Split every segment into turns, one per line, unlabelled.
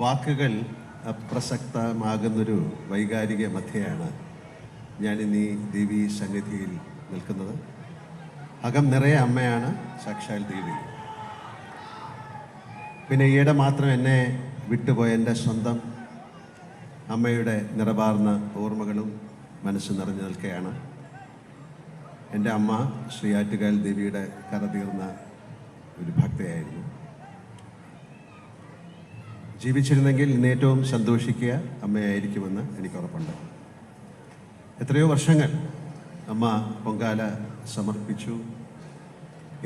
വാക്കുകൾ അപ്രസക്തമാകുന്നൊരു വൈകാരിക മധ്യയാണ് ഞാനിന്നീ ദേവി സന്നിധിയിൽ നിൽക്കുന്നത്. അകം നിറയെ അമ്മയാണ് സാക്ഷാൽ ദേവി. പിന്നെ ഈയിടെ മാത്രം എന്നെ വിട്ടുപോയ എൻ്റെ സ്വന്തം അമ്മയുടെ നിറവാർന്ന ഓർമ്മകളും മനസ്സ് നിറഞ്ഞു നിൽക്കുകയാണ്. എൻ്റെ അമ്മ ശ്രീ ആറ്റുകാൽ ദേവിയുടെ കരതീർന്ന ഒരു ഭക്തയായിരുന്നു. ജീവിച്ചിരുന്നെങ്കിൽ ഇന്ന് ഏറ്റവും സന്തോഷിക്കുക അമ്മയായിരിക്കുമെന്ന് എനിക്ക് ഉറപ്പുണ്ട്. എത്രയോ വർഷങ്ങൾ അമ്മ പൊങ്കാല സമർപ്പിച്ചു.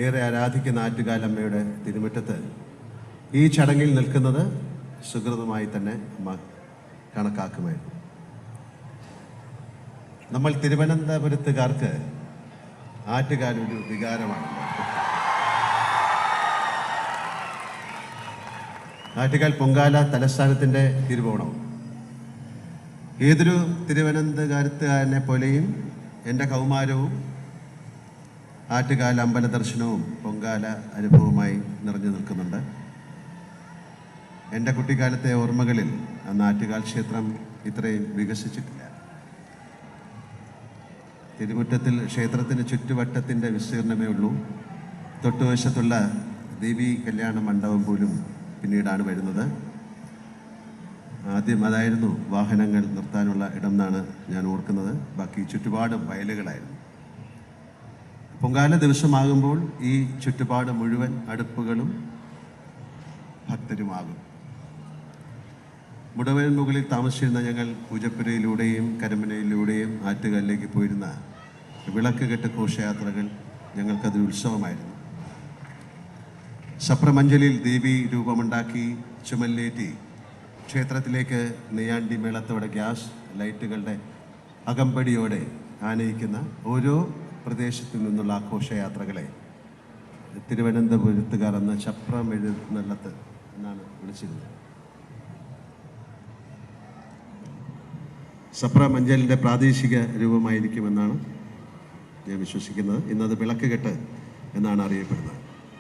ഏറെ ആരാധിക്കുന്ന ആറ്റുകാൽ അമ്മയുടെ തിരുമുറ്റത്ത് ഈ ചടങ്ങിൽ നിൽക്കുന്നത് സുഹൃതമായി തന്നെ അമ്മ കണക്കാക്കുമായിരുന്നു. നമ്മൾ തിരുവനന്തപുരത്തുകാർക്ക് ആറ്റുകാൽ ഒരു വികാരമാണ്. ആറ്റുകാൽ പൊങ്കാല തലസ്ഥാനത്തിൻ്റെ തിരുവോണവും. ഏതൊരു തിരുവനന്തപുരത്തുകാരനെ പോലെയും എൻ്റെ കൗമാരവും ആറ്റുകാൽ അമ്പല ദർശനവും പൊങ്കാല അനുഭവമായി നിറഞ്ഞു നിൽക്കുന്നുണ്ട്. എൻ്റെ കുട്ടിക്കാലത്തെ ഓർമ്മകളിൽ അന്ന് ആറ്റുകാൽ ക്ഷേത്രം ഇത്രയും വികസിച്ചിട്ടില്ല. തിരുമുറ്റത്തിൽ ക്ഷേത്രത്തിന് ചുറ്റുവട്ടത്തിൻ്റെ വിസ്തീർണമേ ഉള്ളൂ. തൊട്ടുവശത്തുള്ള ദേവി കല്യാണ മണ്ഡപം പോലും പിന്നീടാണ് വരുന്നത്. ആദ്യം അതായിരുന്നു വാഹനങ്ങൾ നിർത്താനുള്ള ഇടം എന്നാണ് ഞാൻ ഓർക്കുന്നത്. ബാക്കി ചുറ്റുപാടും വയലുകളായിരുന്നു. പൊങ്കാല ദിവസമാകുമ്പോൾ ഈ ചുറ്റുപാട് മുഴുവൻ അടുപ്പുകളും ഭക്തരുമാകും. മുടവൻ മുകളിൽ താമസിച്ചിരുന്ന ഞങ്ങൾ പൂജപ്പുരയിലൂടെയും കരമനയിലൂടെയും ആറ്റുകാലിലേക്ക് പോയിരുന്ന വിളക്ക് കെട്ട് ഘോഷയാത്രകൾ ഞങ്ങൾക്കതൊരു ഉത്സവമായിരുന്നു. സപ്രമഞ്ചലിൽ ദേവി രൂപമുണ്ടാക്കി ചുമലിലേറ്റി ക്ഷേത്രത്തിലേക്ക് നെയ്യാണ്ടി മേളത്തോടെ ഗ്യാസ് ലൈറ്റുകളുടെ അകമ്പടിയോടെ ആനയിക്കുന്ന ഓരോ പ്രദേശത്തു നിന്നുള്ള ആഘോഷയാത്രകളെ തിരുവനന്തപുരത്തുകാർ അന്ന് ചപ്രമെഴുന്നള്ളത്ത് എന്നാണ് വിളിച്ചിരുന്നത്. സപ്രമഞ്ചലിൻ്റെ പ്രാദേശിക രൂപമായിരിക്കുമെന്നാണ് ഞാൻ വിശ്വസിക്കുന്നത്. ഇന്നത് വിളക്ക് കെട്ട് എന്നാണ് അറിയപ്പെടുന്നത്.